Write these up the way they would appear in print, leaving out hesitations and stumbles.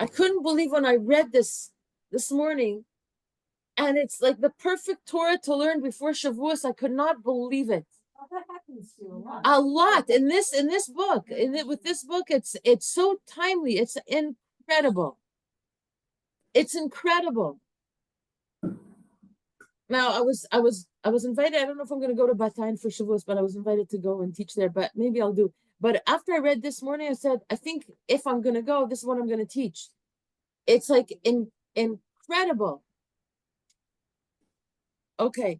I couldn't believe when I read this morning, and it's like the perfect Torah to learn before Shavuos. I could not believe it. Well, that happens to you a lot in this book. With this book, it's so timely. It's incredible. It's incredible. Now I was invited. I don't know if I'm going to go to Batayin for Shavuos, but I was invited to go and teach there. But maybe I'll do. But after I read this morning, I said, I think if I'm going to go, this is what I'm going to teach. It's like incredible. Okay.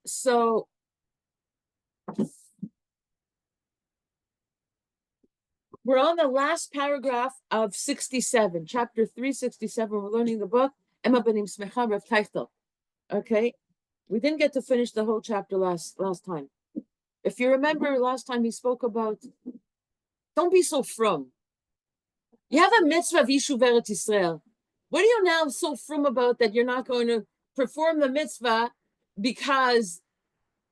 So we're on the last paragraph of 67, chapter 367. We're learning the book, Habanim Semecha Rav Teichel. Okay. We didn't get to finish the whole chapter last time. If you remember last time he spoke about, don't be so frum. You have a mitzvah of Yishuv Eretz Yisrael. What are you now so frum about that you're not going to perform the mitzvah because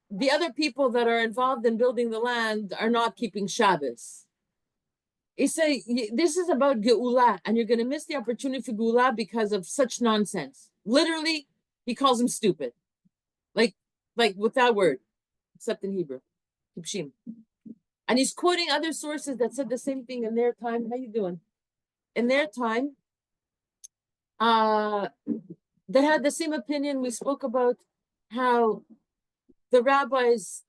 the other people that are involved in building the land are not keeping Shabbos? He said, this is about Geula, and you're going to miss the opportunity for Geula because of such nonsense. Literally, he calls him stupid. Like without word, except in Hebrew. Kipshim. And he's quoting other sources that said the same thing in their time. How you doing? In their time, that had the same opinion. We spoke about how the rabbis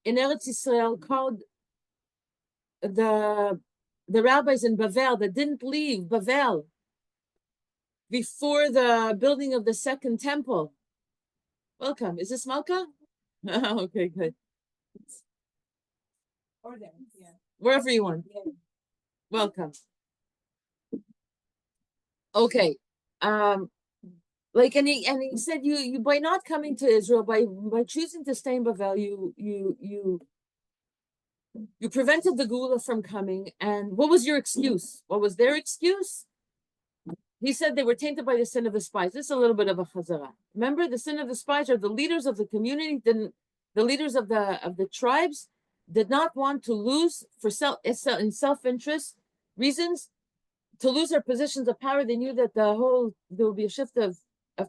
in Eretz Yisrael called the rabbis in Bavel that didn't leave Bavel before the building of the second temple. Welcome. Is this Malka? Okay, good. Or there, yeah. Wherever you want. Yeah. Welcome. Okay. Like and he said you by not coming to Israel, by choosing to stay in Bavel, you prevented the Geula from coming. And what was your excuse? What was their excuse? He said they were tainted by the sin of the spies. This is a little bit of a chazara. Remember, the sin of the spies are the leaders of the community, the leaders of the tribes did not want to lose in self-interest reasons, to lose their positions of power. They knew that there will be a shift of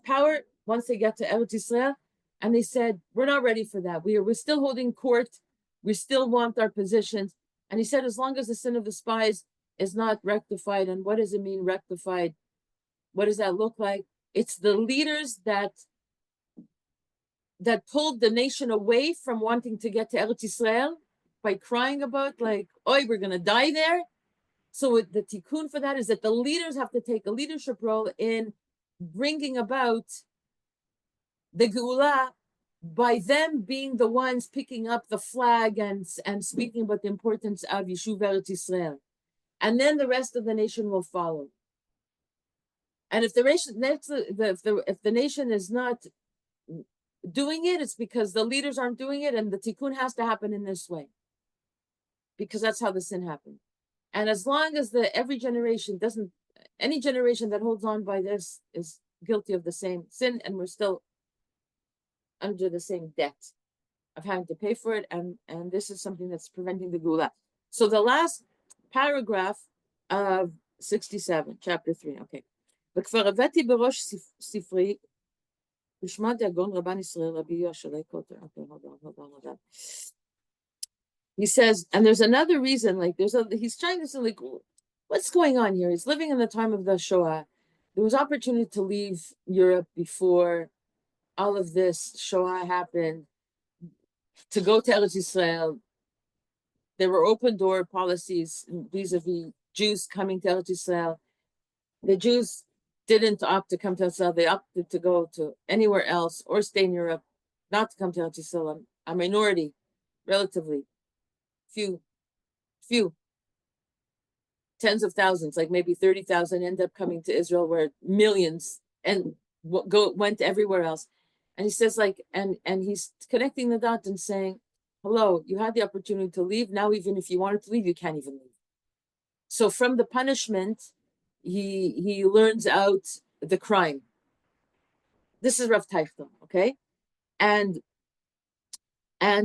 power once they get to Eretz Yisrael. And they said, we're not ready for that. We're still holding court. We still want our positions. And he said, as long as the sin of the spies is not rectified, and what does it mean rectified? What does that look like? It's the leaders that pulled the nation away from wanting to get to Eretz Yisrael by crying about like, "Oi, we're going to die there." So the tikkun for that is that the leaders have to take a leadership role in bringing about the Geula by them being the ones picking up the flag and speaking about the importance of Yishuv Eretz Yisrael. And then the rest of the nation will follow. And if the nation is not doing it, it's because the leaders aren't doing it, and the tikkun has to happen in this way, because that's how the sin happened. And as long as every generation any generation that holds on by this is guilty of the same sin, and we're still under the same debt of having to pay for it, and this is something that's preventing the Geula. So the last paragraph of 67, chapter 3, okay. וכבר הבאתי בראש ספרי, בשמה דאגון רבן ישראל, רבי יהושע קוטר. Okay, hold on. He says, and there's another reason, like he's trying to say, like, what's going on here? He's living in the time of the Shoah. There was opportunity to leave Europe before all of this Shoah happened, to go to Eretz Yisrael. There were open door policies vis-a-vis Jews coming to Eretz Yisrael. The Jews didn't opt to come to Israel. They opted to go to anywhere else or stay in Europe, not to come to Eretz Yisrael. A minority, relatively, few, tens of thousands, like maybe 30,000 end up coming to Israel, where millions and went everywhere else. And he says, like, and he's connecting the dots and saying, hello, you had the opportunity to leave. Now, even if you wanted to leave, you can't even leave. So from the punishment, he learns out the crime. This is Rav Teichel, okay? And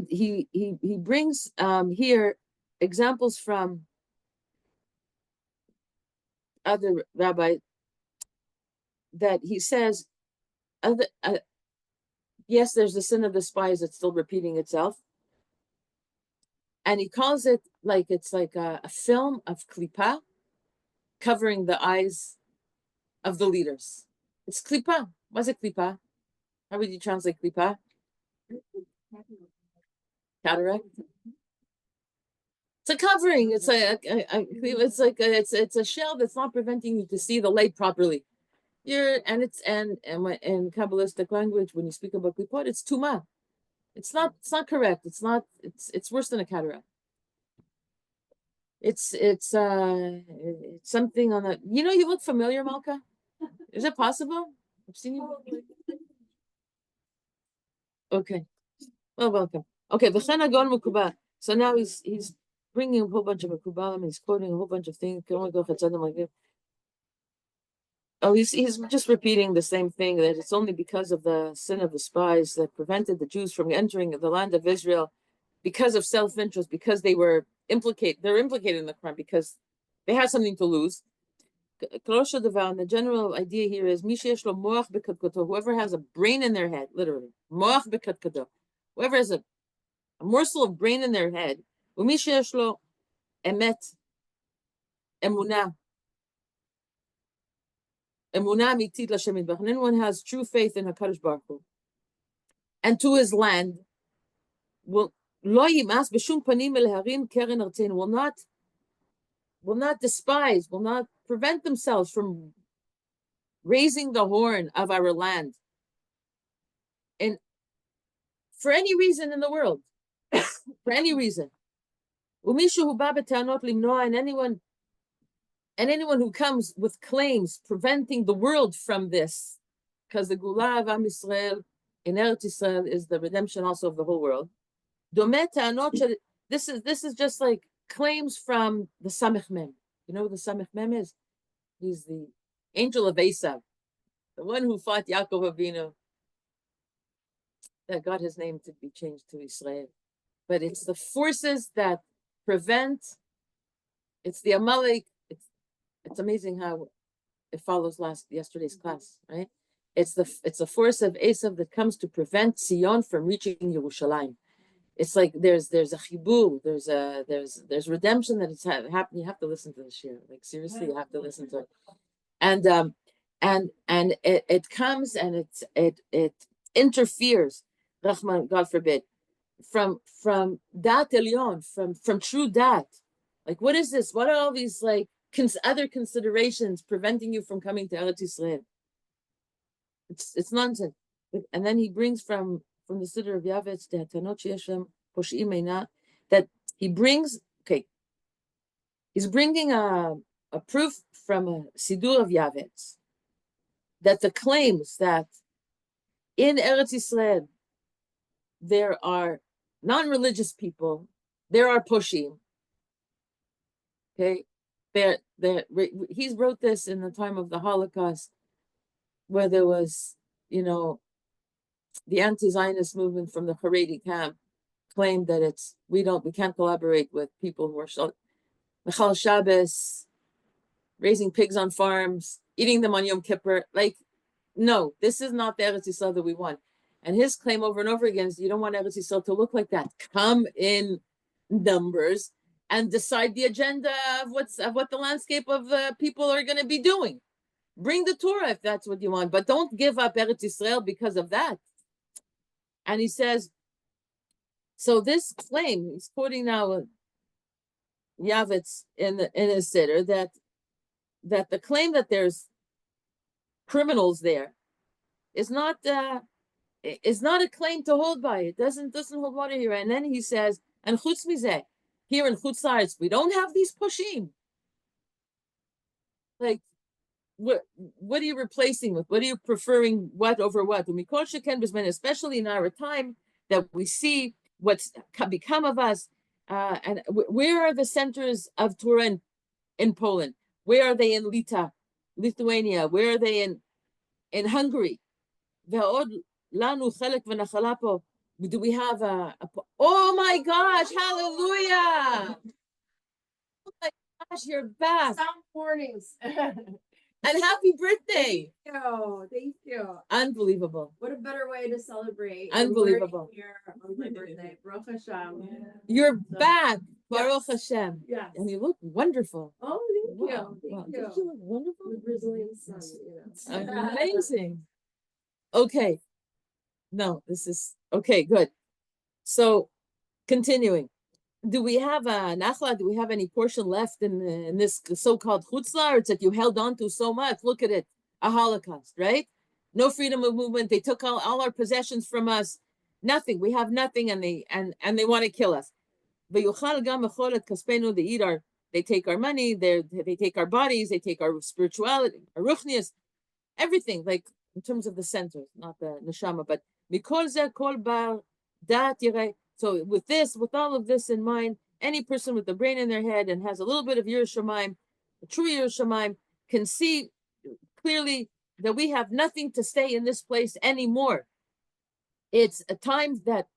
he brings here examples from other rabbi that he says, yes, there's the sin of the spies that's still repeating itself. And he calls it like it's like a film of klipa covering the eyes of the leaders. It's klipa. What's it klipa? How would you translate klipa? Cataract. It's a covering. It's it's a shell that's not preventing you to see the light properly. And in Kabbalistic language, when you speak about klipot, it's tuma. It's not correct. It's worse than a cataract. It's something on that. You look familiar, Malka. Is it possible? I've seen you. Okay. Well, welcome. Okay, so now he's bringing a whole bunch of Mekubalim, he's quoting a whole bunch of things. Oh, he's just repeating the same thing, that it's only because of the sin of the spies that prevented the Jews from entering the land of Israel because of self-interest, because they're implicated in the crime, because they had something to lose. And the general idea here is whoever has a brain in their head, literally, whoever has a morsel of brain in their head, emet, emunah, and anyone has true faith in HaKadosh Baruch Hu, and to his land, will not despise, will not prevent themselves from raising the horn of our land, and for any reason in the world, for any reason. And anyone who comes with claims preventing the world from this, because the Gula of Am Yisrael in Eretz Yisrael is the redemption also of the whole world. This is just like claims from the Samech Mem. You know what the Samech Mem is? He's the angel of Esav, the one who fought Yaakov Avinu, that got his name to be changed to Israel. But it's the forces that prevent, it's the Amalek. It's amazing how it follows yesterday's class, right? It's a force of Esav that comes to prevent Sion from reaching Yerushalayim. It's like there's a chibur, there's redemption that is happening. You have to listen to this year. Like seriously, you have to listen to it. And it comes and it interferes, Rahman, God forbid, from dat elyon, from true dat. Like what is this? What are all these like other considerations preventing you from coming to Eretz Yisrael? It's nonsense. And then he brings from the Siddur of Yavetz, that he brings, he's bringing a proof from a Siddur of Yavetz that the claims that in Eretz Yisrael there are non-religious people, there are Poshim. Okay, he wrote this in the time of the Holocaust, where there was, the anti-Zionist movement from the Haredi camp claimed that we can't collaborate with people who are Mechal Shabbos, raising pigs on farms, eating them on Yom Kippur. Like, no, this is not the Eretz Yisrael that we want. And his claim over and over again is, you don't want Eretz Yisrael to look like that. Come in numbers and decide the agenda of what the landscape of people are going to be doing. Bring the Torah if that's what you want, but don't give up Eretz Yisrael because of that. And he says, so this claim, he's quoting now Yavetz in his siddur, that the claim that there's criminals there is not a claim to hold by. It doesn't hold water here. And then he says, and chutz mizeh, here in Chutz La'aretz, we don't have these pushim. Like, what are you replacing with? What are you preferring? What over what? Especially in our time that we see what's become of us, and where are the centers of Torah in Poland? Where are they in Lithuania? Where are they in Hungary? Do we have a oh my gosh, hallelujah! Oh my gosh, you're back. Some mornings. And happy birthday. Thank you. Unbelievable. What a better way to celebrate. Unbelievable. Here on my birthday. Baruch Hashem. You're So, back. Baruch yes. Hashem. Yes. And you look wonderful. Oh, thank Wow. you. Wow. Thank Don't you. you look wonderful? The Brazilian sun, you know. Amazing. Okay. No, this is okay, good. So continuing. Do we have a nachla? Do we have any portion left in this so-called chutzla? It's that you held on to so much. Look at it, a Holocaust, right? No freedom of movement. They took all our possessions from us. Nothing. We have nothing, and they want to kill us. They eat our. They take our money. They take our bodies. They take our spirituality, our ruchnias, everything. Like in terms of the center, not the neshama, but mikol zeh kol bar dat yireh. So with all of this in mind, any person with the brain in their head and has a little bit of Yerushalayim, a true Yerushalayim, can see clearly that we have nothing to stay in this place anymore. It's a time that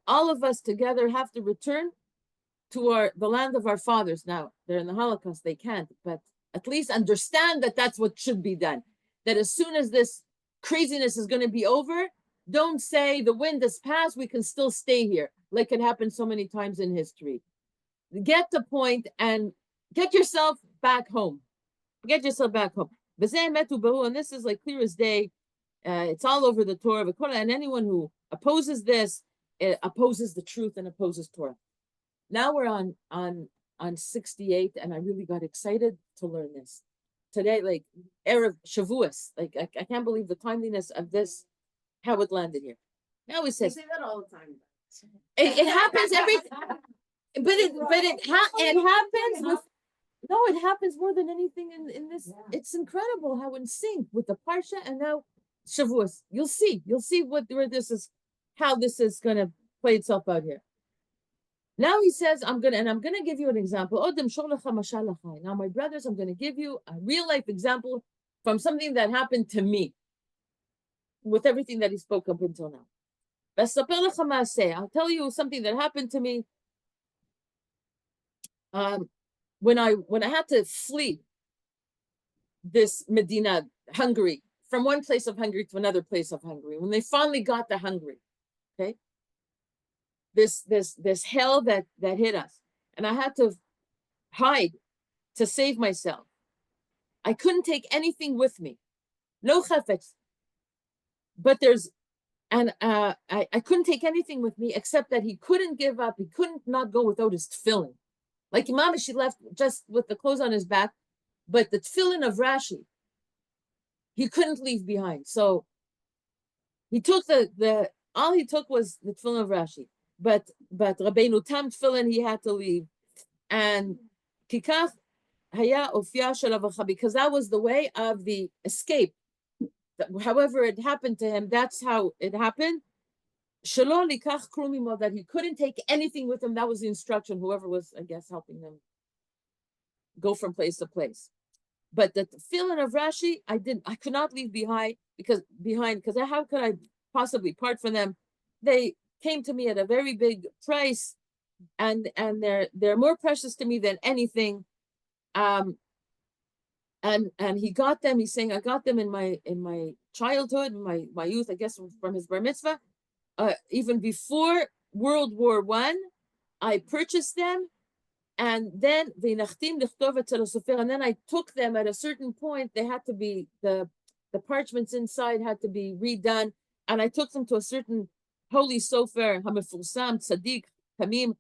all of us together have to return to the land of our fathers. Now, they're in the Holocaust, they can't, but at least understand that that's what should be done. That as soon as this craziness is going to be over, don't say the wind has passed, we can still stay here, like it happened so many times in history. Get the point and get yourself back home. Get yourself back home. And this is like clear as day. It's all over the Torah. And anyone who opposes this opposes the truth and opposes Torah. Now we're on 68, and I really got excited to learn this. Today, like Erev Shavuos, like I can't believe the timeliness of this, how it landed here. Now it says, say that all the time. it happens every, it happens with, no, it happens more than anything in this. Yeah. It's incredible how in sync with the parsha and now Shavuos. You'll see where this is, how this is going to play itself out here. Now he says, I'm gonna give you an example. Now, my brothers, I'm gonna give you a real life example from something that happened to me, with everything that he spoke up until now. I'll tell you something that happened to me when I had to flee this Medina, Hungary, from one place of Hungary to another place of Hungary. When they finally got to Hungary, okay, this hell that hit us, and I had to hide to save myself. I couldn't take anything with me, no chafetz. But I couldn't take anything with me except that he couldn't give up. He couldn't not go without his tefillin. Like Imam, she left just with the clothes on his back, but the tefillin of Rashi, he couldn't leave behind. So he took all he took was the tefillin of Rashi. But Rabbeinu Tam tefillin he had to leave, and kikach haya ofya shel avacha, because that was the way of the escape. However it happened to him, that's how it happened. Shelo likach klum imo, that he couldn't take anything with him. That was the instruction. Whoever was, I guess, helping him go from place to place. But the tefillin of Rashi, I could not leave behind because how could I possibly part from them? They came to me at a very big price, and they're more precious to me than anything. And he got them. He's saying, I got them in my childhood, my youth, I guess from his bar mitzvah, even before World War I purchased them, and then and then I took them at a certain point. They had to be the parchments inside had to be redone, and I took them to a certain holy sofer, Hamefulsam Tzaddik Tamim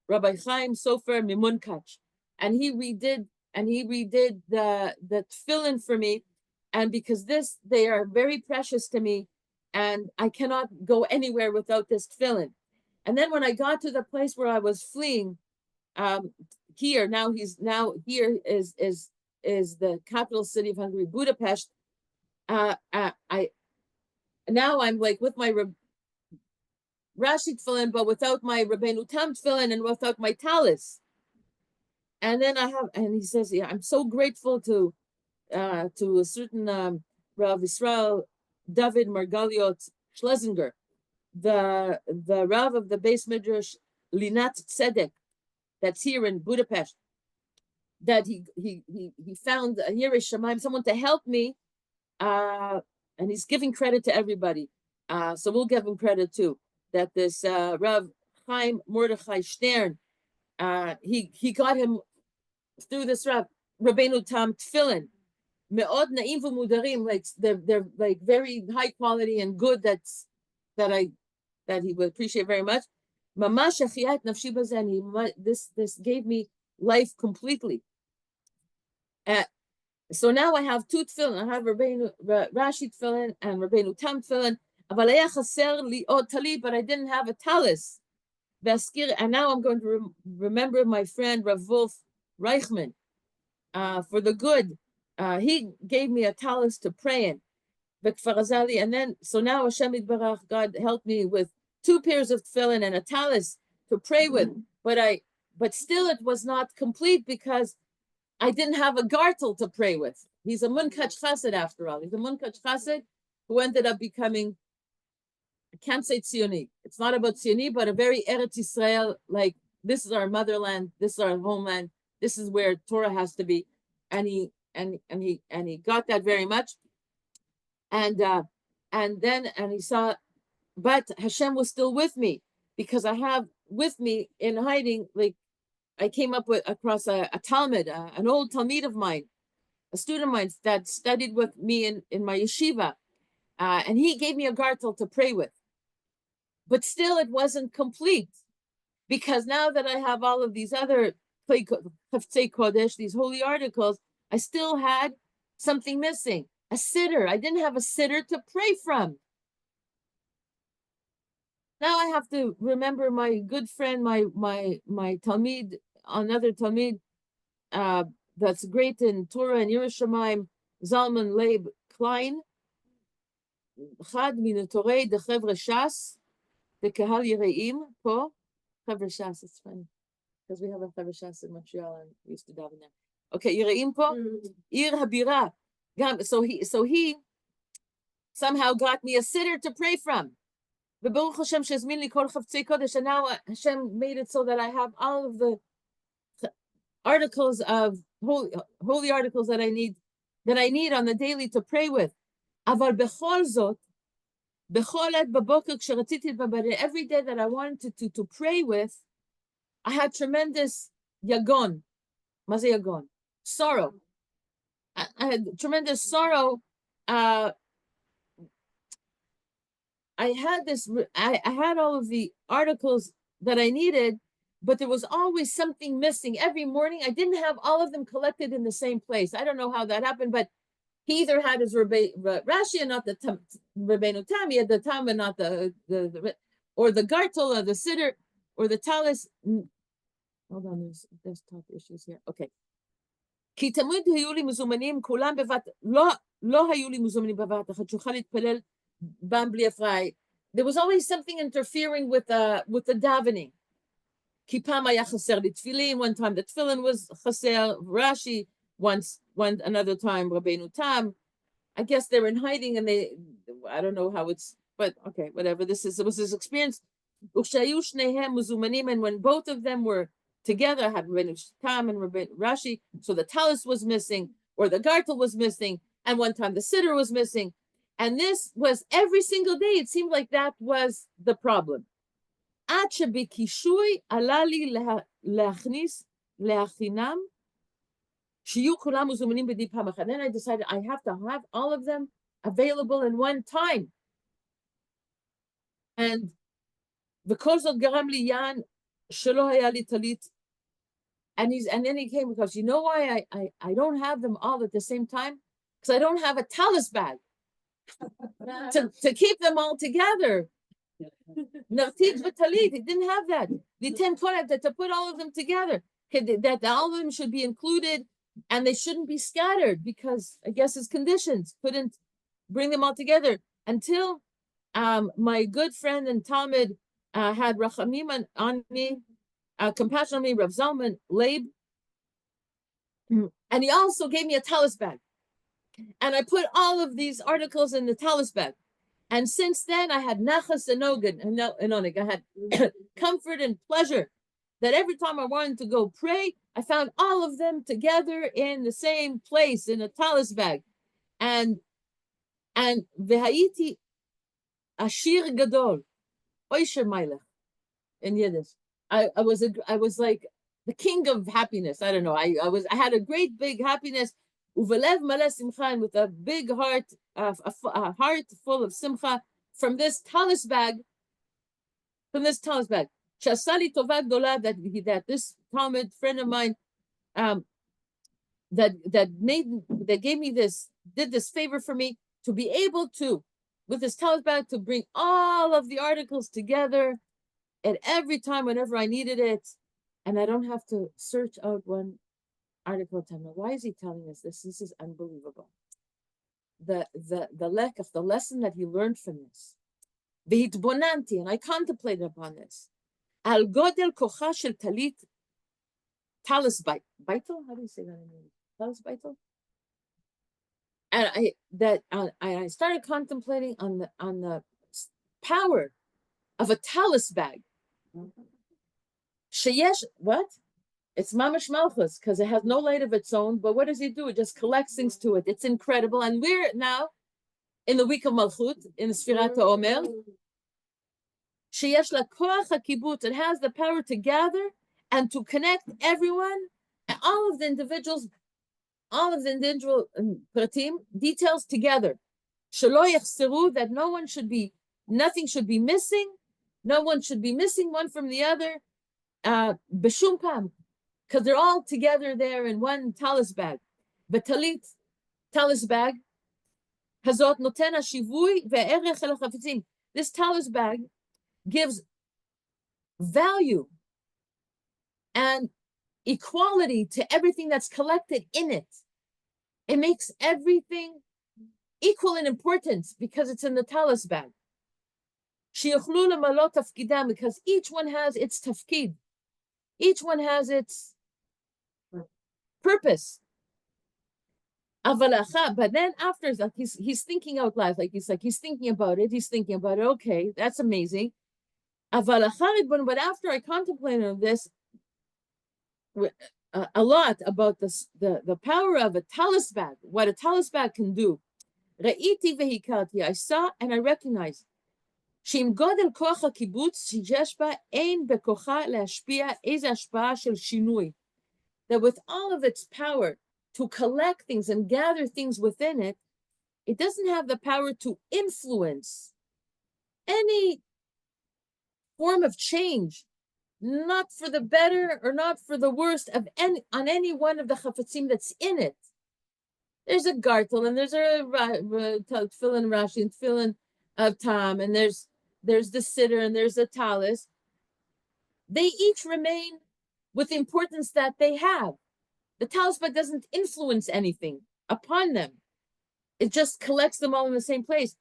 Rabbi Chaim Sofer Mimunkach, and he redid the tefillin for me, and because they are very precious to me, and I cannot go anywhere without this tefillin. And then when I got to the place where I was fleeing, here is the capital city of Hungary, Budapest. Now I'm like with my Rashi tefillin, but without my Rabbeinu Tam tefillin and without my talis. And then and he says, yeah, I'm so grateful to a certain Rav Yisrael David Margaliot Schlesinger, the Rav of the Beis Midrash Linat Tzedek, that's here in Budapest. that he found a Yirei Shamayim, someone to help me, and he's giving credit to everybody. So we'll give him credit too. That this Rav Chaim Mordechai Stern, he got him through this Rabbeinu Tam Tefillin. Me'od na'im v'mudarim, like they're like very high quality and good. That he would appreciate very much. Mamash achiyat nafshi bazen. This gave me life completely. So now I have two tefillin. I have Rabbeinu Rashi tefillin and Rabbeinu Tam tefillin. Aval haya chaser li od talit, but I didn't have a talis. And now I'm going to remember my friend Rav Wolf Reichman for the good. He gave me a talis to pray in. And then, so now Hashem Yitbarach, God helped me with 2 pairs of tefillin and a talis to pray with. But still it was not complete because I didn't have a gartel to pray with. He's a munkach chassid after all. He's a munkach chassid who ended up becoming, I can't say Tzioni. It's not about Tzioni, but a very Eretz Yisrael, like this is our motherland, this is our homeland, this is where Torah has to be. And he got that very much. And he saw, but Hashem was still with me because I have with me in hiding, like I came across a Talmud, an old Talmud of mine, a student of mine that studied with me in my yeshiva, and he gave me a gartel to pray with. But still, it wasn't complete because now that I have all of these other Chaftei Kodesh, these holy articles, I still had something missing. A sitter. I didn't have a sitter to pray from. Now I have to remember my good friend, my Talmid, another Talmid that's great in Torah and Yerushalayim, Zalman Leib Klein. Chad min Torah de Chevre Shas, de Kahal Yereim, po. Chevre Shas, it's funny. Because we have a Chevre Shas in Montreal and we used to daven there. Okay, Yereim po. Ir Habira. So he somehow got me a sitter to pray from. And now Hashem made it so that I have all of the articles of holy articles that I need on the daily to pray with. Every day that I wanted to pray with, I had tremendous yagon. Yagon? Sorrow. I had tremendous sorrow. I had all of the articles that I needed, but there was always something missing. Every morning, I didn't have all of them collected in the same place. I don't know how that happened, but he either had his Rashi and not the Rabbeinu Tam, he had the Tam and not the or the Gartel or the Siddur or the Talis. Hold on, there's top issues here. Okay. כי תמיד היו לי מזומנים, כולם בבת, לא היו לי מזומנים בבת אחת, שאוכל להתפלל בם בלי הפרעה. There was always something interfering with the davening. כי פעם היה חסר לי תפילין, one time the tefillin was חסר, Rashi, another time Rabbeinu Tam. I guess they're in hiding and I don't know how it's, but okay, whatever. It was his experience. וכשהיו שניהם מזומנים, and when both of them were together, I had Rabbeinu Tam and Rabbeinu Rashi, so the talis was missing, or the gartel was missing, and one time the siddur was missing. And this was every single day. It seemed like that was the problem. עד שבקישוי עלה לי להכניס להכינם, שיהיו כולם מזומנים בדי פעם אחת. Then I decided I have to have all of them available in one time. And וכל זאת גרם לי יען שלא היה לי טלית. And then he came because you know why I don't have them all at the same time? Because I don't have a talis bag to keep them all together. Nartit v'talit, he didn't have that. To put all of them together, that all of them should be included and they shouldn't be scattered because I guess his conditions couldn't bring them all together until my good friend and Talmud had rachamim on me, compassion on me, Rav Zalman Leib, and he also gave me a talis bag. And I put all of these articles in the talis bag. And since then, I had nachas and onig. I had comfort and pleasure that every time I wanted to go pray, I found all of them together in the same place in a talis bag. And v'hayiti ashir gadol, oisher mailech, in Yiddish. I was like the king of happiness. I don't know. I had a great big happiness. Uvelev maleh simcha, with a big heart, a heart full of simcha from this talis bag. Shasali tova gdola, that this Talmud friend of mine, that gave me this, did this favor for me to be able to, with this talis bag, to bring all of the articles together at every time whenever I needed it, and I don't have to search out one article at a time. Now, why is he telling us this? This is unbelievable. The lack of the lesson that he learned from this. V'hitbonanti, and I contemplated upon this. Al godel kocha shel talit talis baitel. How do you say that in English? Talis baitel. And I started contemplating on the power of a talis bag. Sheyesh, what? It's mamash malchus, because it has no light of its own. But what does he do? It just collects things to it. It's incredible. And we're now in the week of Malchut, in the Sfirat HaOmer. Sheyesh la koach hakibut. It has the power to gather and to connect everyone, and all of the individual pratim, details together. Shelo yachseru, that nothing should be missing. No one should be missing one from the other. B'shum pam, because they're all together there in one talis bag. Talit talis bag, hazot noten hashivui ve'erech el hachafitzim. This talis bag gives value and equality to everything that's collected in it. It makes everything equal in importance because it's in the talis bag. Shiyochlu lemalot tafkidam, because each one has its tafkid. Each one has its purpose. But then after, like he's thinking out loud, he's thinking about it. Okay, that's amazing. But after I contemplated on this a lot about this, the power of a talis bag, what a talis bag can do. I saw and I recognized. שעם גודל כוח הקיבוץ שיש בה אין בכוחה להשפיע איזה השפעה של שינוי. That with all of its power to collect things and gather things within it, it doesn't have the power to influence any form of change, not for the better or not for the worst on any one of the chafatzim that's in it. There's a gartel, and there's a tefillin Rashi, and tefillin of Tam, and there's the sitter, and there's the talis. They each remain with the importance that they have. The talis bag doesn't influence anything upon them. It just collects them all in the same place.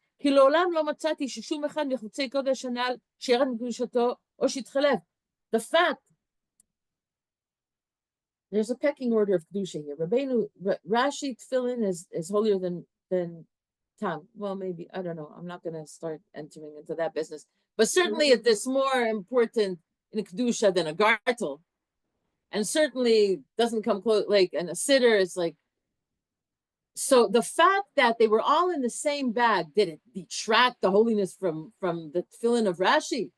The fact, there's a pecking order of kedusha here. Rashi tefillin is holier than Tam. Well, maybe, I don't know. I'm not going to start entering into that business. But certainly it's more important in a kedusha than a gartel. And certainly doesn't come close, and a sitter is like. So the fact that they were all in the same bag, did it detract the holiness from the tefillin of Rashi?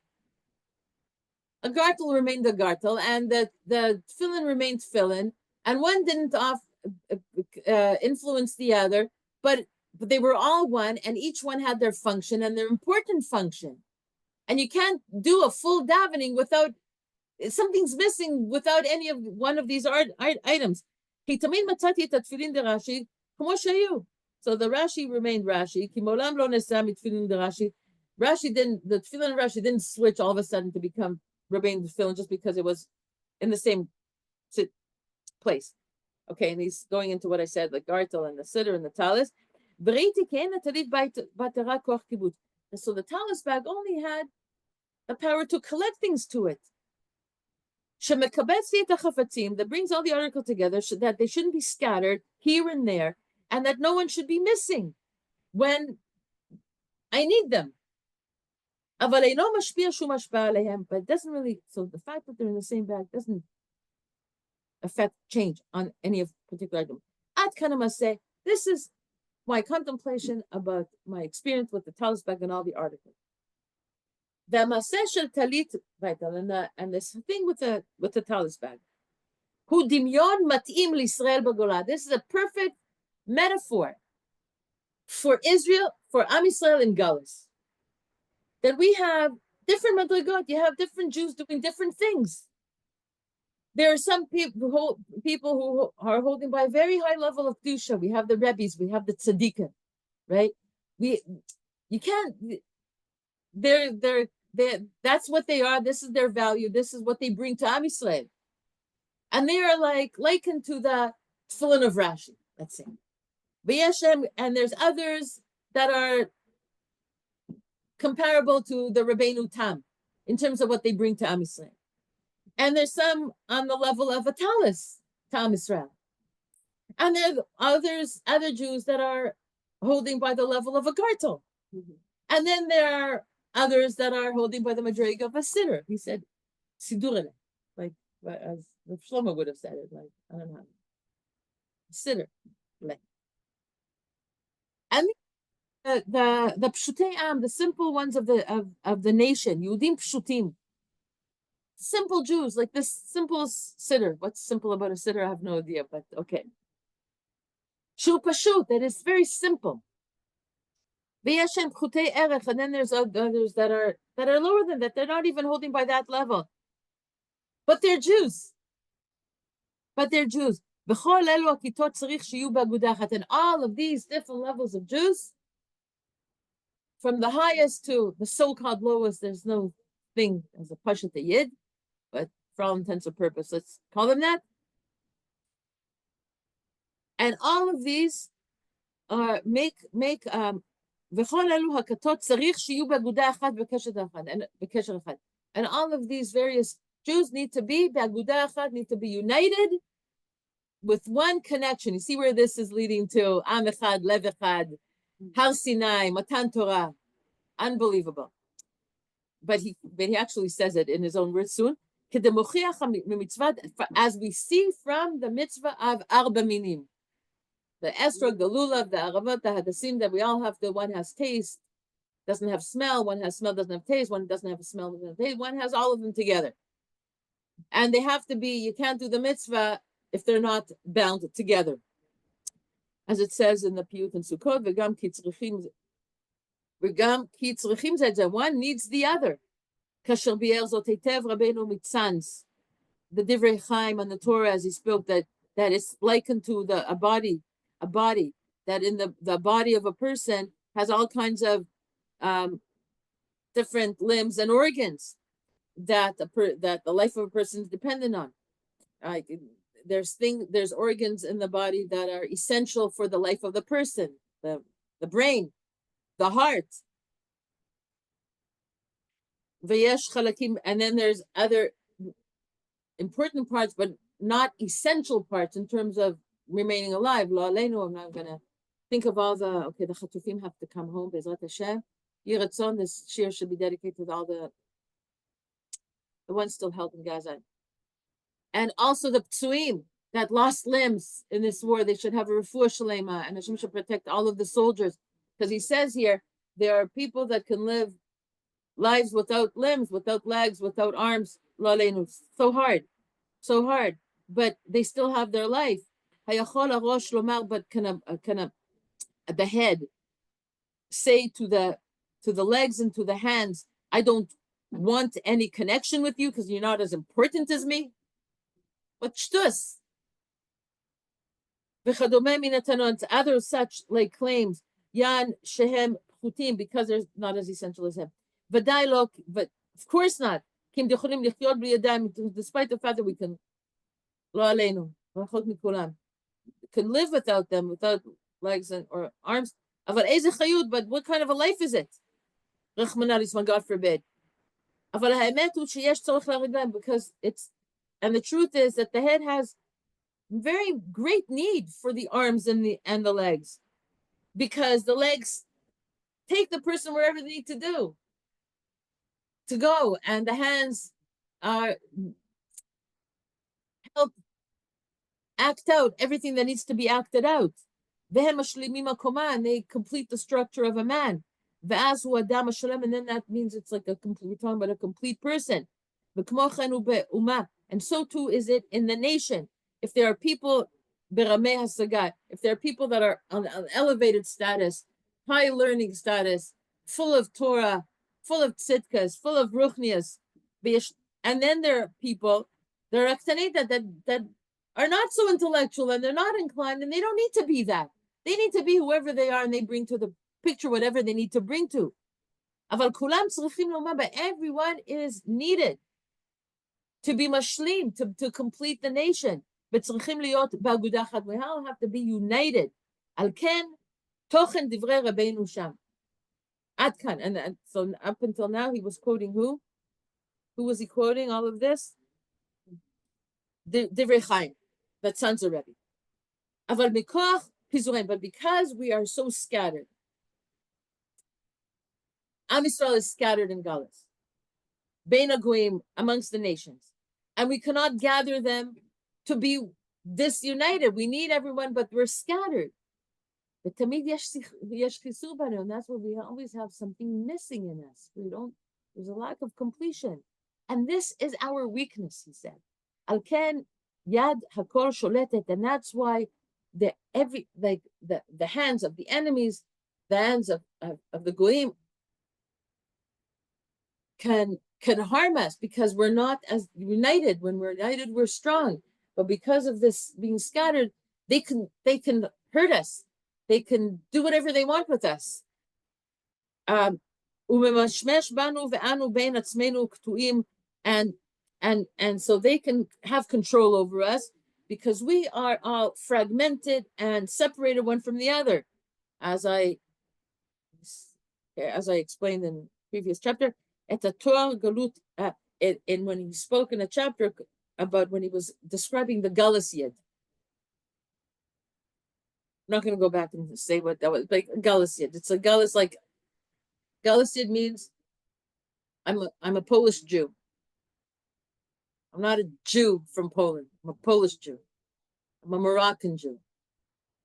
A gartel remained a gartel, and the tefillin remained tefillin, and one didn't influence the other, but they were all one, and each one had their function and their important function. And you can't do a full davening without something's missing without any of one of these items. So the Rashi remained Rashi. The tefillin Rashi didn't switch all of a sudden to become Rabbeinu tefillin just because it was in the same place. Okay, and he's going into what I said, the gartel and the sitter and the talis. So the talis bag only had the power to collect things to it. That brings all the articles together so that they shouldn't be scattered here and there, and that no one should be missing when I need them. אבל אינו משפיע שום השפעה עליהם, but it doesn't really, so the fact that they're in the same bag doesn't affect change on any of particular item. At Kanama say, this is my contemplation about my experience with the Talit Bag and all the articles. The Maseh shel Talit and this thing with the Talit Bag. Hu dimyon mat'im l'Yisrael b'Golah. This is a perfect metaphor for Israel, for Am Yisrael in Galus. That we have different madrigot. You have different Jews doing different things. There are some people who are holding by a very high level of kedusha. We have the Rebbes, we have the tzaddikim, right? You can't. They're that's what they are. This is their value. This is what they bring to Am Yisrael, and they are like likened to the tefillin of Rashi. Let's say, V'yeshem, and there's others that are comparable to the Rabbeinu Tam in terms of what they bring to Am Yisrael. And there's some on the level of a talis, Tam Israel. And there are other Jews that are holding by the level of a gartel. Mm-hmm. And then there are others that are holding by the madrig of a siddur. He said, sidurele, like as Shlomo would have said it, like, I don't know. Siddur. And the pshutei am, the simple ones of the nation, Yudim pshutim, simple Jews, like this simple siddur. What's simple about a siddur? I have no idea, but okay. Shu pashut, that is very simple. V'yeshem chutei erech, and then there's others that are lower than that. They're not even holding by that level, but they're Jews. V'chol elu akitot tzarich shiyu b'agudah achat, and all of these different levels of Jews, from the highest to the so-called lowest, there's no thing as a pashat yid, but for all intents and purposes, let's call them that. And all of these make v'chol elu hakatot tzarich shiyu b'agudah achat v'kesher echad, and all of these various Jews need to be b'agudah achat, need to be united with one connection. You see where this is leading to? Am echad, lev echad, Har Sinai, Matan Torah, unbelievable. But he actually says it in his own words soon. As we see from the mitzvah of Arba Minim, the estrog, the lulav, the aravot, the hadassim, that we all have. The one has taste, doesn't have smell. One has smell, doesn't have taste. One doesn't have a smell, doesn't have taste. One has all of them together, and they have to be. You can't do the mitzvah if they're not bound together. As it says in the Piyut and Sukkot, v'gam ki tzrichim zeh, one needs the other. Kasher bi'er zot heitev Rabbeinu mitzanz, the Divrei Chaim on the Torah, as he spoke, that is likened to a body, that in the body of a person has all kinds of different limbs and organs that the life of a person is dependent on. There's organs in the body that are essential for the life of the person, the brain, the heart. V'yesh chalakim, and then there's other important parts, but not essential parts in terms of remaining alive. Lo aleinu, I'm not gonna think of all the chatufim have to come home. Bezrat Hashem, Yiratzon, this shir should be dedicated to all the ones still held in Gaza. And also the ptsuim that lost limbs in this war, they should have a refuah shalema, and Hashem should protect all of the soldiers. Because he says here, there are people that can live lives without limbs, without legs, without arms. So hard. But they still have their life. But can the head say to the legs and to the hands, I don't want any connection with you because you're not as important as me? But shtus. Other such like claims, yan shehem pchutim, because they're not as essential as him. But of course not. Despite the fact that we can live without them, without legs or arms. But what kind of a life is it? God forbid. Because and the truth is that the head has very great need for the arms and the legs, because the legs take the person wherever they need to do. to go, and the hands are help act out everything that needs to be acted out. And they complete the structure of a man. And then that means it's like a complete, we're talking about a complete person. And so too is it in the nation. If there are people, if there are people that are on elevated status, high learning status, full of Torah, full of tzidkas, full of ruchnias, and then there are people that are not so intellectual and they're not inclined, and they don't need to be that. They need to be whoever they are, and they bring to the picture whatever they need to bring to. But everyone is needed to be mashlim, to complete the nation. But we all have to be united. And so up until now, he was quoting who? Who was he quoting all of this? Divrei Chaim, that sons already. But because we are so scattered, Am Yisrael is scattered in Galus, Bein Hagoyim, amongst the nations, and we cannot gather them to be disunited. We need everyone, but we're scattered. And that's why we always have something missing in us. There's a lack of completion. And this is our weakness, he said. Alken yad hakol sholetet, and that's why the hands of the enemies, the hands of the goyim can harm us, because we're not as united. When we're united, we're strong. But because of this being scattered, they can hurt us. They can do whatever they want with us. And so they can have control over us, because we are all fragmented and separated one from the other. As I explained in the previous chapter, at the Torah Galut, when he spoke in a chapter about when he was describing the Galus Yid. I'm not going to go back and say what that was, like Galus Yid. It's a Galus, like Galus Yid means I'm a Polish Jew. I'm not a Jew from Poland. I'm a Polish Jew. I'm a Moroccan Jew.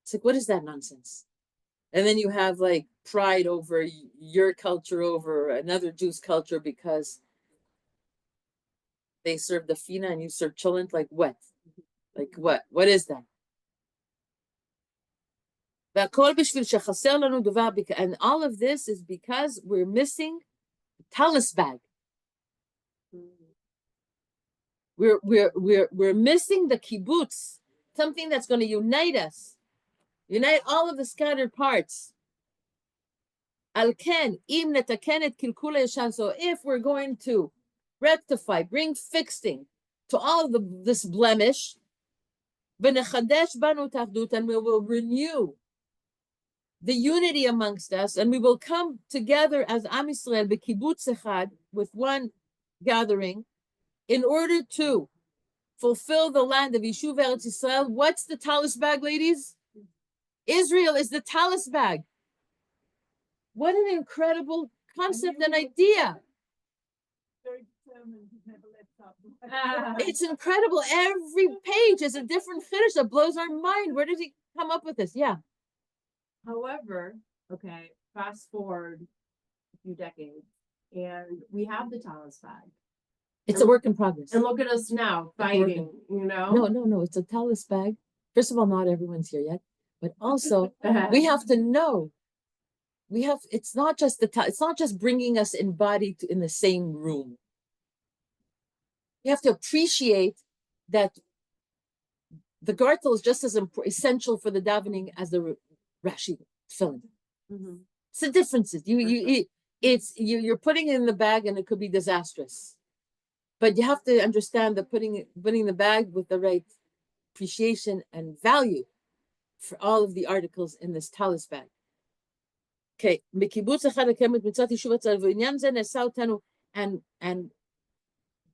It's like, what is that nonsense? And then you have like pride over your culture over another Jew's culture because they serve the fina and you serve cholent. Like what? Like what? What is that? And all of this is because we're missing the Talit Bag. We're missing the kibbutz, something that's going to unite us, unite all of the scattered parts. So if we're going to rectify, bring fixing to all of this blemish, and we will renew the unity amongst us, and we will come together as Am Yisrael b'kibbutz echad, with one gathering, in order to fulfill the land of Yishuv Eretz Yisrael. What's the Talit Bag, ladies? Israel is the Talit Bag. What an incredible concept and idea. It's incredible. Every page is a different finish that blows our mind. Where did he come up with this? Yeah. However, okay, fast forward a few decades, and we have the Talit Bag. It's a work in progress. And look at us now fighting, you know? No, it's a Talit Bag. First of all, not everyone's here yet, but also we have to know. It's not just it's not just bringing us in body in the same room. You have to appreciate that the gartel is just as essential for the davening as the Rashi tefillin. Mm-hmm. It's the differences. You're putting it in the bag, and it could be disastrous. But you have to understand that putting the bag with the right appreciation and value for all of the articles in this Talit Bag. Okay, and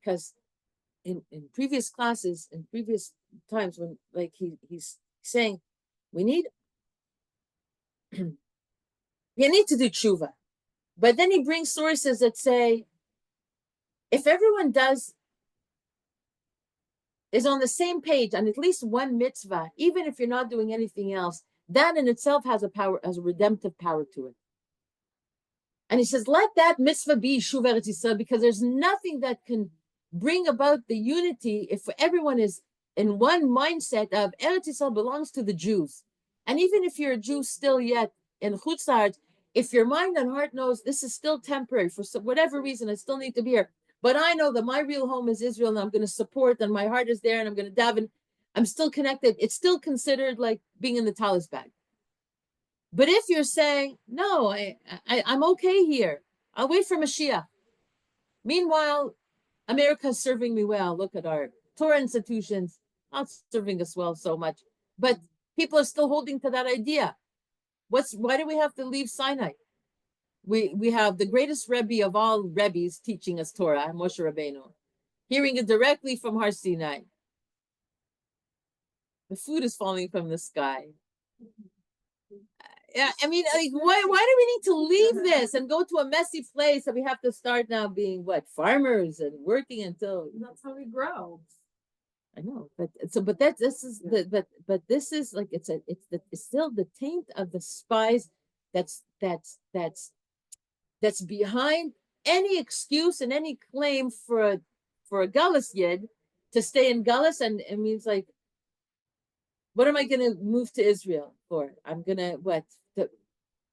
because in previous classes, in previous times, when like he's saying we need to do tshuva, but then he brings sources that say if everyone is on the same page on at least one mitzvah, even if you're not doing anything else, that in itself has a redemptive power to it. And he says, let that mitzvah be Yishuv Eretz Yisrael, because there's nothing that can bring about the unity if everyone is in one mindset of Eretz Yisrael belongs to the Jews. And even if you're a Jew still yet in Chutz La'aretz, if your mind and heart knows this is still temporary, for whatever reason, I still need to be here, but I know that my real home is Israel and I'm going to support and my heart is there and I'm going to daven, I'm still connected, it's still considered like being in the Talit Bag. But if you're saying, no, I'm okay here, I'll wait for Mashiach. Meanwhile, America's serving me well. Look at our Torah institutions, not serving us well so much, but people are still holding to that idea. Why do we have to leave Sinai? We have the greatest Rebbe of all Rebbes teaching us Torah, Moshe Rabbeinu, hearing it directly from Har Sinai. The food is falling from the sky. Yeah, I mean, like, why do we need to leave this and go to a messy place that we have to start now being farmers and working until that's how we grow. I know, but this is this is like it's still the taint of the spies that's behind any excuse and any claim for a Galus Yid to stay in Galus, and it means like, what am I going to move to Israel for? I'm going to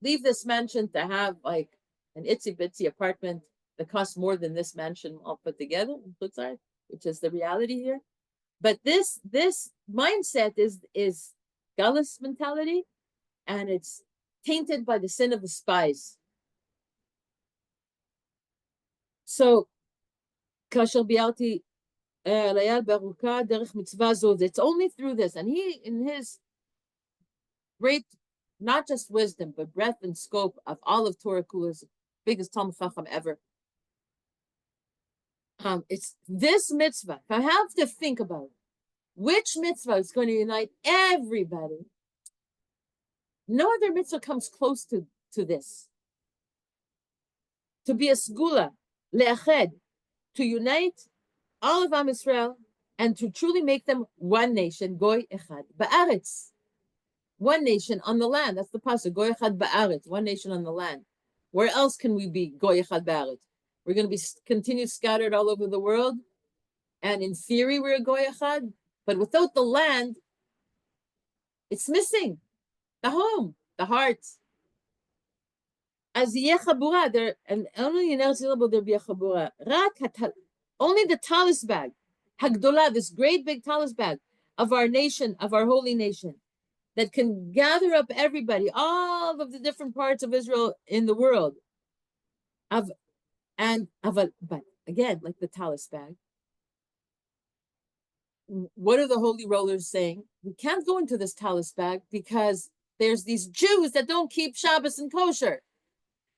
leave this mansion to have like an itsy bitsy apartment that costs more than this mansion all put together, which is the reality here. But this mindset is Galus mentality, and it's tainted by the sin of the spies. So, it's only through this, and he, in his great, not just wisdom, but breadth and scope of all of Torah Kula's biggest Talmud Chacham ever. It's this mitzvah. If I have to think about which mitzvah is going to unite everybody, no other mitzvah comes close to this. To be a segula, le'ached, to unite all of Am Yisrael and to truly make them one nation, goy echad ba'aretz, one nation on the land. That's the pasuk, goy echad ba'aretz, one nation on the land. Where else can we be goy echad ba'aretz? We're going to be continue scattered all over the world, and in theory we're a goy echad, but without the land, it's missing the home, the heart. As yechabura there, and only in Eretz Yisrael there be a chabura. Only the Talit Bag, Hagdolah, this great big Talit Bag of our nation, of our holy nation, that can gather up everybody, all of the different parts of Israel in the world. But again, like the Talit Bag, what are the holy rollers saying? We can't go into this Talit Bag because there's these Jews that don't keep Shabbos and kosher,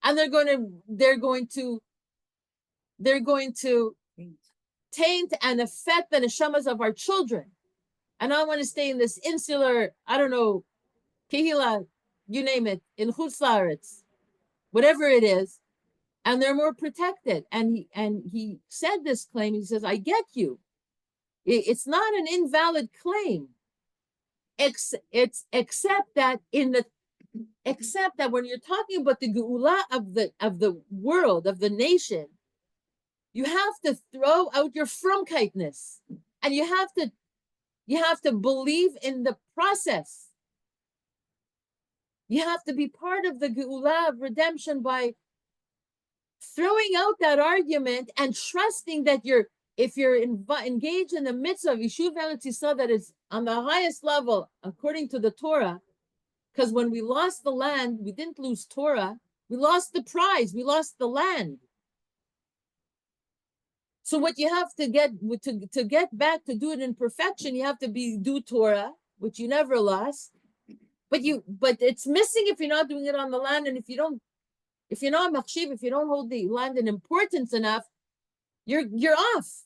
and they're going to taint and affect the neshamas of our children. And I want to stay in this insular, I don't know, kehila, you name it, in Chutz La'aretz, whatever it is, and they're more protected. And he said this claim. He says, I get you. It's not an invalid claim. It's except that when you're talking about the geula of the world, of the nation, you have to throw out your frumkeitness, and you have to believe in the process. You have to be part of the geula of redemption by throwing out that argument and trusting that if you're engaged in the mitzvah of Yishuv Eretz Yisrael, that is on the highest level according to the Torah. Because when we lost the land, we didn't lose Torah. We lost the prize. We lost the land. So what you have to get back to do it in perfection, you have to do Torah, which you never lost. But it's missing if you're not doing it on the land, and if you're not machshiv, if you don't hold the land in importance enough, you're off.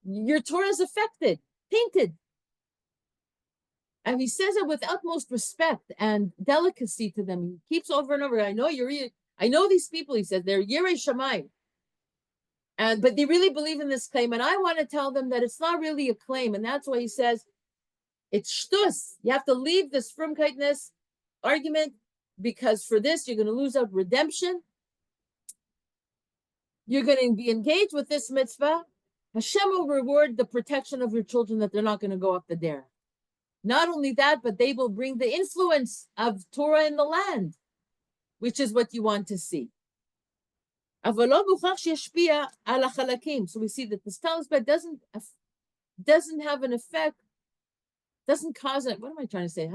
Your Torah is affected, tainted. And he says it with utmost respect and delicacy to them. He keeps over and over. I know these people. He says they're Yirei Shamayim. But they really believe in this claim, and I want to tell them that it's not really a claim, and that's why he says it's shtus. You have to leave this frumkeitness argument, because for this you're going to lose out redemption. You're going to be engaged with this mitzvah. Hashem will reward the protection of your children, that they're not going to go up the dare. Not only that, but they will bring the influence of Torah in the land, which is what you want to see. So we see that this Talit Bag doesn't have an effect, doesn't cause it. What am I trying to say?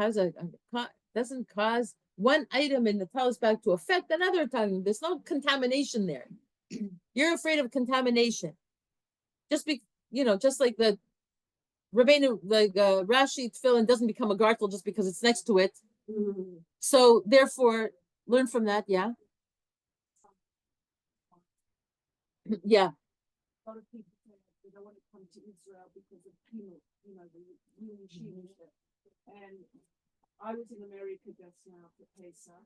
Doesn't cause one item in the Talit Bag to affect another item. There's no contamination there. You're afraid of contamination. Just like the Rabbeinu, like Rashi tefillin doesn't become a gartel just because it's next to it. So therefore, learn from that. Yeah. Yeah. A lot of people say they don't want to come to Israel because of the new Yeshiva. And I was in America just now for Pesach,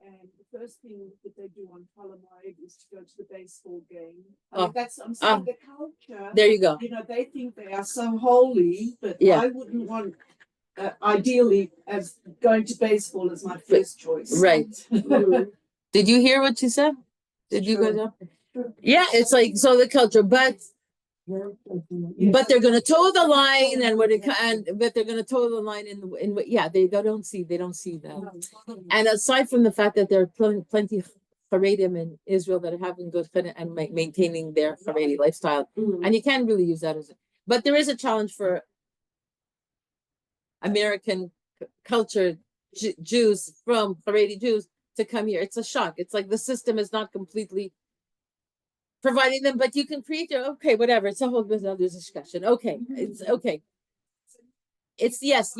and the first thing that they do on Holomoid is to go to the baseball game. I'm saying the culture. There you go. They think they are so holy, but I wouldn't want, ideally, as going to baseball as my first choice. Right. Did you hear what she said? Did you go down? Yeah, it's like, so the culture, but they're going to toe the line, but they're going to toe the line they don't see that. And aside from the fact that there are plenty of Haredim in Israel that are having good and maintaining their Haredi lifestyle, and you can't really use that but there is a challenge for American culture Jews from Haredi Jews to come here. It's a shock. It's like the system is not completely providing them, but you can create your whatever. It's a whole other discussion. It's okay. It's yes.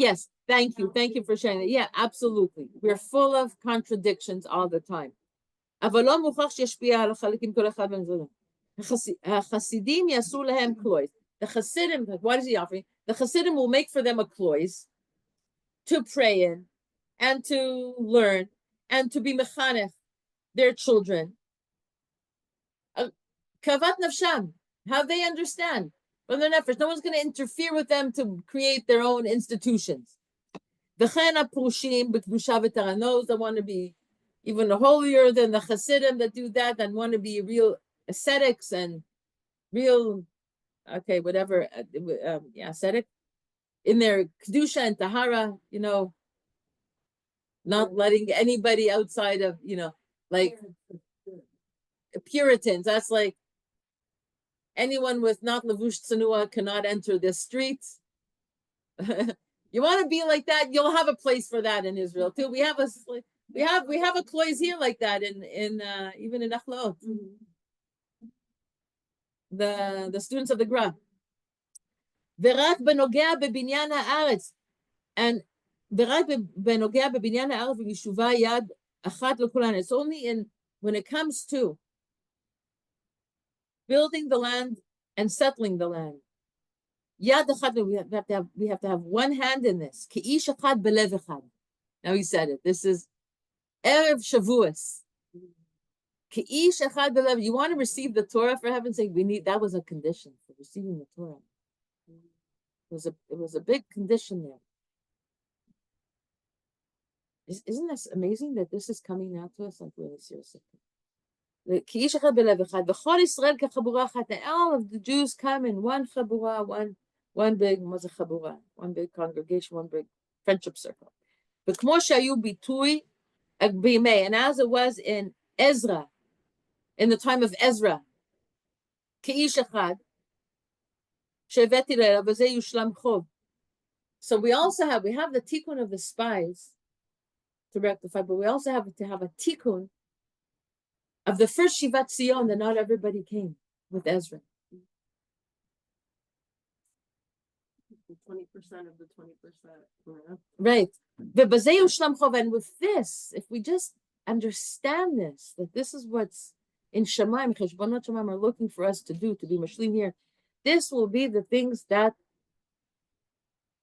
Thank you for sharing that. Yeah, absolutely. We're full of contradictions all the time. The Chassidim, what is he offering? The Chassidim will make for them a klois to pray in, and to learn, and to be mechanech their children. Kavat nafsham, how they understand from their nefesh. No one's going to interfere with them to create their own institutions. V'chen ha'prushim b'kedusha v'taranos, that want to be even holier than the Hasidim that do that, and want to be real ascetics and real, ascetic in their kedusha and tahara. Not letting anybody outside of like Puritans. That's like, anyone with not levush tsanua cannot enter this street. You want to be like that, you'll have a place for that in Israel too. We have a klois here like that in even in Achlaot. The students of the Gra. V'rak benogea bebinyan haaretz, and v'rak benogea bebinyan haaretz v'yishuva yad achat l'kulan. It's only when it comes to building the land and settling the land. Yad echad, we have to have one hand in this. Ki'ish echad belev echad. Now he said it. This is Erev Shavuos. Ki'ish echad belev. You want to receive the Torah, for heaven's sake, that was a condition for receiving the Torah. It was a big condition there. Isn't this amazing that this is coming now to us? Like, really seriously. All of the Jews come in one chabura, one big congregation, one big friendship circle. And as it was in Ezra, in the time of Ezra, so we have the tikkun of the spies to rectify, but we also have to have a tikkun of the first Shivat Zion, that not everybody came with Ezra. 20% of the 20%. Right. And with this, if we just understand this, that this is what's in Shemaim, Cheshbonot Shemaim are looking for us to do, to be Mashlim here, this will be the things that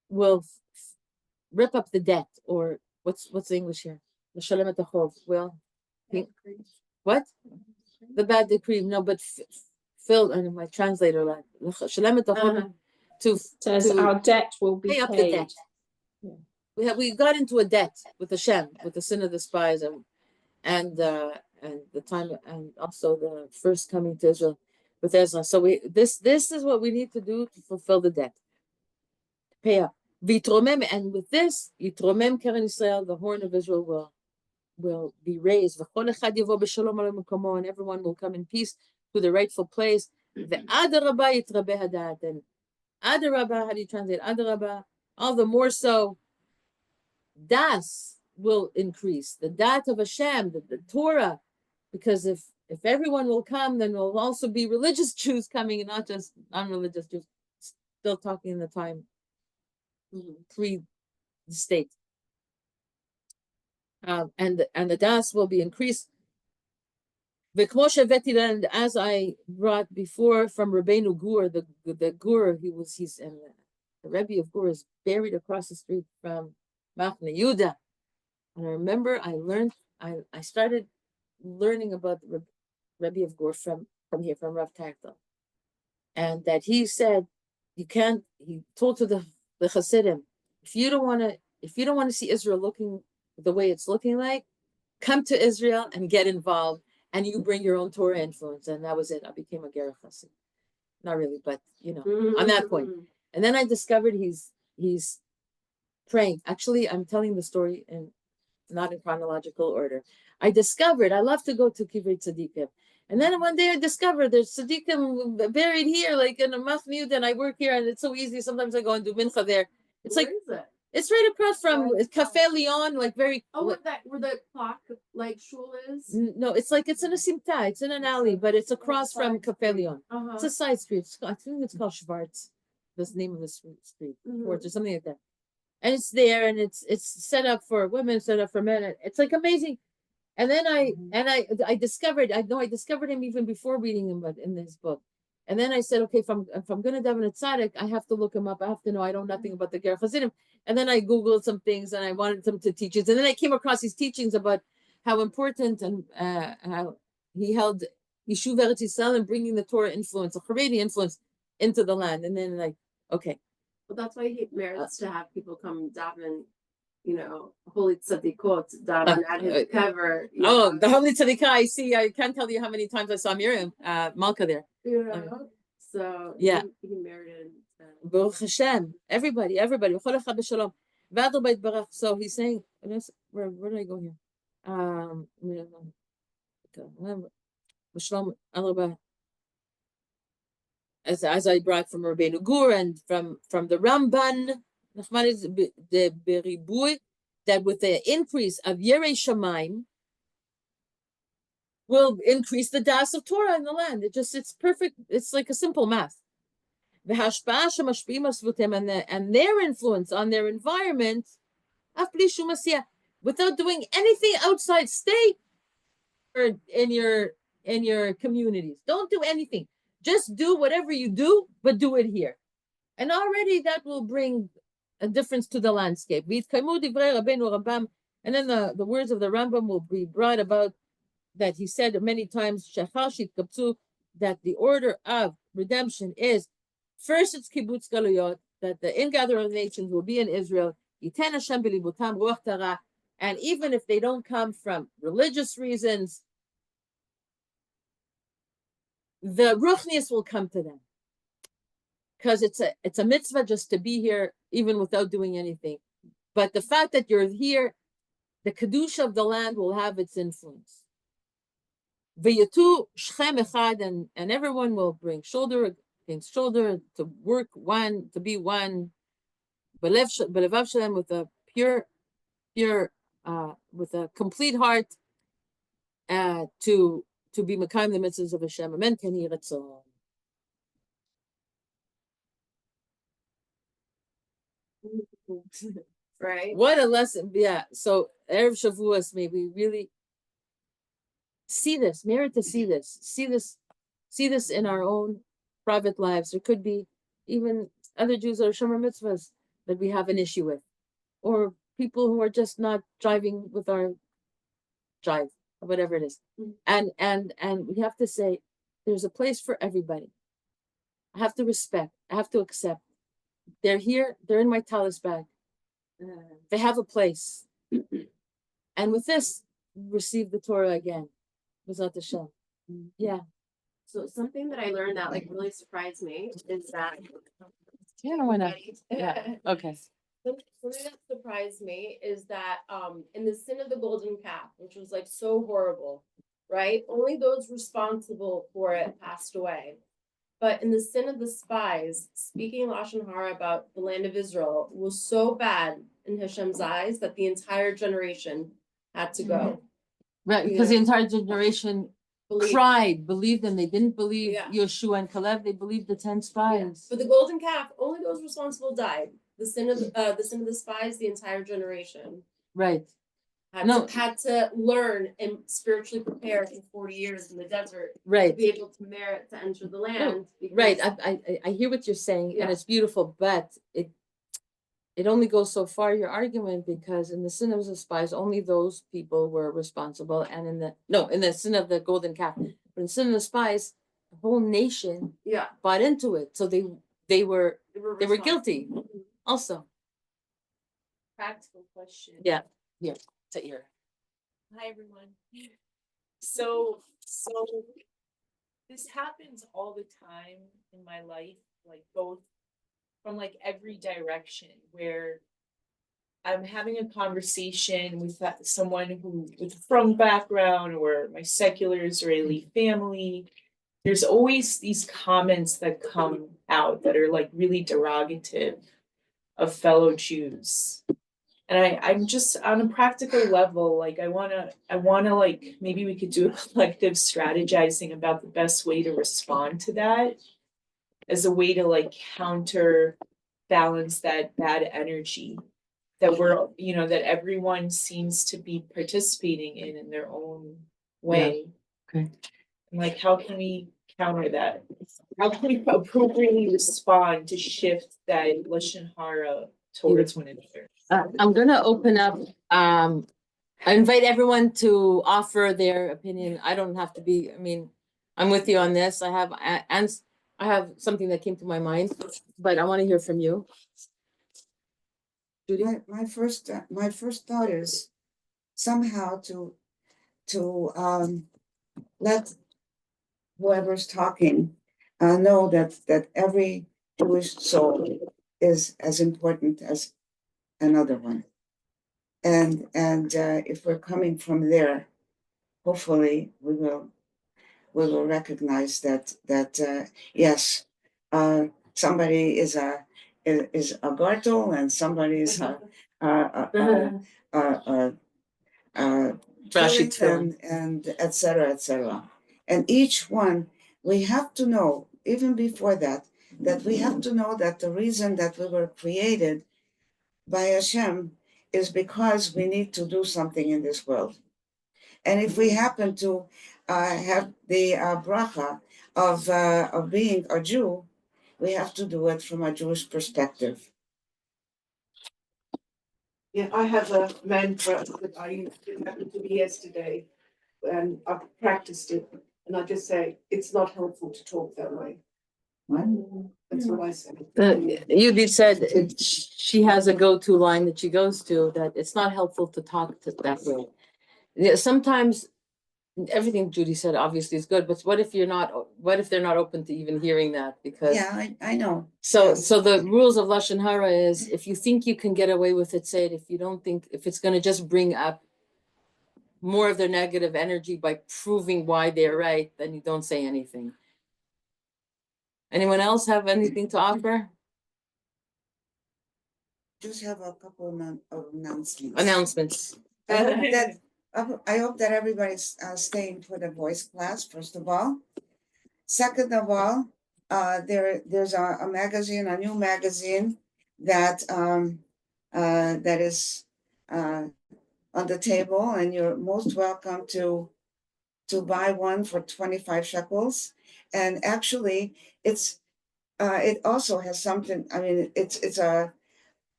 will rip up the debt, or what's the English here? The Shalem et Achov. Well, what? The bad decree. No, but fulfill, and my translator like to Says our debt will be pay up the paid. debt. Yeah. We got into a debt with Hashem, with the sin of the spies, and the time, and also the first coming to Israel with Ezra. So this is what we need to do to fulfill the debt. Pay up. Vitromem, and with this, Yitromem Keren Yisrael, the horn of Israel will be raised. And everyone will come in peace to the rightful place. The Adarabah Yitrabe Hadat. And Adarabah, how do you translate Adarabah? All the more so, Das will increase. The Dat of Hashem, the Torah. Because if everyone will come, then will also be religious Jews coming, and not just non-religious Jews. Still talking in the time pre the state. And the Das will be increased. And as I brought before from Rabbeinu Gur, the Gur, he's and the Rebbe of Gur is buried across the street from Machne Yehuda. And I remember I started learning about the Rebbe of Gur from here, from Rav Tachtel. And that he said, he told to the Hasidim, if you don't want to see Israel looking the way it's looking like, come to Israel and get involved, and you bring your own Torah influence. And that was it. I became a Gerach Hasid. Not really, but on that point. And then I discovered he's praying. Actually, I'm telling the story not in chronological order. I love to go to Kivrei Tzadikim. And then one day I discovered there's Tzadikim buried here, like in a Machniud, and I work here, and it's so easy. Sometimes I go and do mincha there. It's Where like, is it? it's right across from Cafe Leon, like very. Oh, where the clock like shul is? No, it's in a Simchat. It's in an alley, but it's across from Cafe Leon. It's a side street. I think it's called Schwartz. That's the name of the street, or something like that. And it's there, and it's set up for women, set up for men. It's like amazing. And then I discovered him even before reading him in this book. And then I said, okay, if I'm going to daven a tzaddik, I have to look him up. I have to know. I know nothing about the Gerach Hasidim. And then I Googled some things, and I wanted him to teach it. And then I came across his teachings about how important and how he held Yishuv Eretz Yisrael and bringing the Torah influence, the Haredi influence, into the land. And then okay. Well, that's why he merits to have people come daven, holy tzadikot daven at his cover. The holy tzadikah, I see. I can't tell you how many times I saw Miriam Malka there. So yeah, he merited. Baruch Hashem, everybody. So he's saying, where did I go here? As I brought from Rabbeinu Gur and from the Ramban, that with the increase of Yerei Shamayim will increase the das of Torah in the land. It's perfect. It's like a simple math. And their influence on their environment, without doing anything outside, stay in your communities. Don't do anything. Just do whatever you do, but do it here. And already that will bring a difference to the landscape. And then the words of the Rambam will be brought about, that he said many times, that the order of redemption is, first it's kibbutz galuyot, that the ingathering of nations will be in Israel, and even if they don't come from religious reasons, the ruchnius will come to them, because it's a mitzvah just to be here, even without doing anything. But the fact that you're here, the kedusha of the land will have its influence. V'yatu shchem echad, and everyone will bring shoulder against shoulder to work one, to be one. B'levav shalem, with a pure, with a complete heart, to be mekayim the mitzvahs of Hashem. Amen. Ken yeh ratzon. Right. What a lesson. Yeah. So Erev Shavuos, may we really see this, merit to see this in our own private lives. There could be even other Jews or Shomer mitzvahs that we have an issue with, or people who are just not driving with our drive, or whatever it is. And we have to say, there's a place for everybody. I have to respect. I have to accept. They're here. They're in my Talit Bag. They have a place. And with this, receive the Torah again. Without the shell. Yeah. So something that I learned that like really surprised me is that Yeah, why not? Yeah. Okay. Something that surprised me is that in the sin of the golden calf, which was like so horrible, right? Only those responsible for it passed away. But in the sin of the spies, speaking Lashon Hara about the land of Israel was so bad in Hashem's eyes that the entire generation had to go. Right, because the entire generation believed them. They didn't believe Yeshua and Caleb. They believed the 10 spies. For the golden calf, only those responsible died. The sin of the spies, the entire generation. Right. Had to learn and spiritually prepare for 40 years in the desert. Right. To be able to merit to enter the land. Right. I hear what you're saying, and it's beautiful, but it only goes so far, your argument, because in the sin of the spies, only those people were responsible, and in the sin of the golden calf, but in the sin of the spies, the whole nation bought into it, so they were guilty also. Practical question. Yeah. To ear. Hi everyone. So this happens all the time in my life, like both from like every direction, where I'm having a conversation with someone who with from background or my secular Israeli family. There's always these comments that come out that are like really derogative of fellow Jews. And I'm just on a practical level, like I wanna like maybe we could do a collective strategizing about the best way to respond to that as a way to like counterbalance that bad energy that that everyone seems to be participating in their own way. Yeah. Okay. And like how can we counter that? How can we appropriately respond to shift that Lashon Hara towards one another? I'm gonna open up. I invite everyone to offer their opinion. I don't have to be. I mean, I'm with you on this. I have something that came to my mind, but I want to hear from you, Judy. My first thought is somehow to let whoever's talking know that every Jewish soul is as important as another one, and if we're coming from there, hopefully we will recognize that yes, somebody is a Gartel and somebody is a and etc. And each one we have to know, even before that we have to know that the reason that we were created by Hashem is because we need to do something in this world. And if we happen to have the bracha of being a Jew, we have to do it from a Jewish perspective. Yeah, I have a mantra that I happened to be yesterday, and I've practiced it, and I just say it's not helpful to talk that way. That's what I say. Yudit said she has a go-to line that she goes to, that it's not helpful to talk to that way. Yeah, sometimes everything Judy said obviously is good, but what if they're not open to even hearing that? Because I know. So the rules of Lashon Hara is, if you think you can get away with it, say it. If you don't think, if it's going to just bring up more of their negative energy by proving why they're right, then you don't say anything. Anyone else have anything to offer? Just have a couple of Announcements. I hope that everybody's staying for the voice class, first of all. Second of all, there's a magazine, a new magazine that is on the table, and you're most welcome to buy one for 25 shekels. And actually, it also has something. I mean, it's a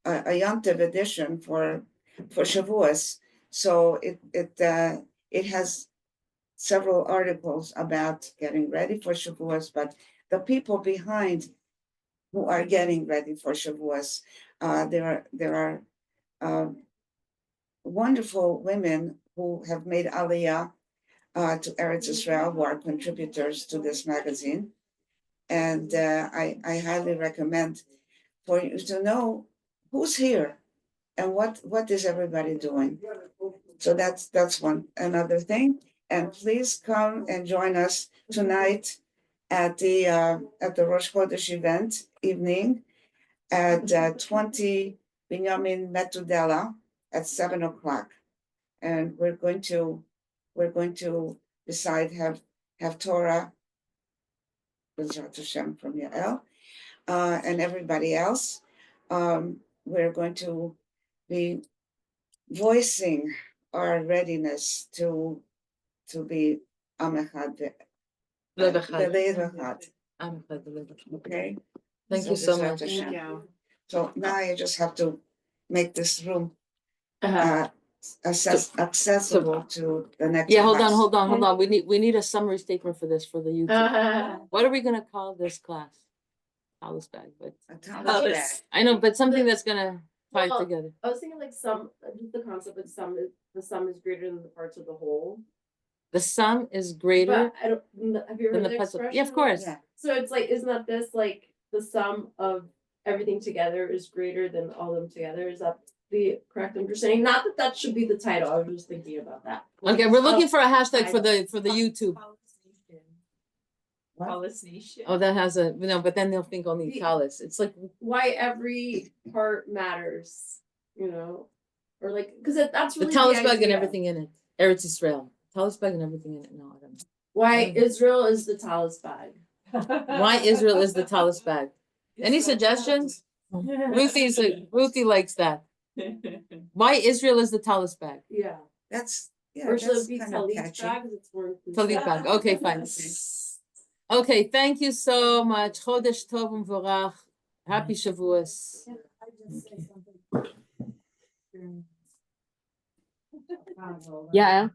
Yom Tov edition for Shavuos. So it has several articles about getting ready for Shavuos, but the people behind who are getting ready for Shavuos, there are wonderful women who have made Aliyah to Eretz Yisrael, who are contributors to this magazine. And I highly recommend for you to know who's here and what is everybody doing. So that's another thing. And please come and join us tonight at the Rosh Chodesh event evening at 20 Binyamin Metudela at 7:00. And we're going to decide have Torah with Hashem from Yael and everybody else. We're going to be voicing our readiness to be Amechad. Okay. Thank you so much. Hashem. So now I just have to make this room accessible to the next. Yeah, class. hold on. We need a summary statement for this for the YouTube. What are we gonna call this class? Talit Bag, but A Talit Bag. I know, but something that's gonna tie it Well, together. I was thinking like just the concept of the sum is greater than the parts of the whole. The sum is greater But I don't, have you than heard the the parts of. expression? Yeah, of course. Yeah. So it's like, isn't that this like the sum of everything together is greater than all of them together? Is that the correct understanding? Not that that should be the title. I was just thinking about that. Okay, we're looking for a hashtag for the YouTube. Talis Nation. Oh, that has a no, but then they'll think only Talis. It's like Why every part matters, or like because that's the really Talis Bag and idea. everything in it. Eretz Yisrael. Talis Bag and everything in it. No, I don't know. Why Israel is the Talis Bag. Why Israel is the Talis Bag? Any suggestions? Ruthie likes that. Why Israel is the Talis Bag? Yeah. Or should That's it be kind of Talit catchy. Bag? It's more Talit Bag. Okay, fine. Okay, thank you so much. Chodesh Tov U'Mvorach. Happy Shavuos. Can I just say something? Yeah.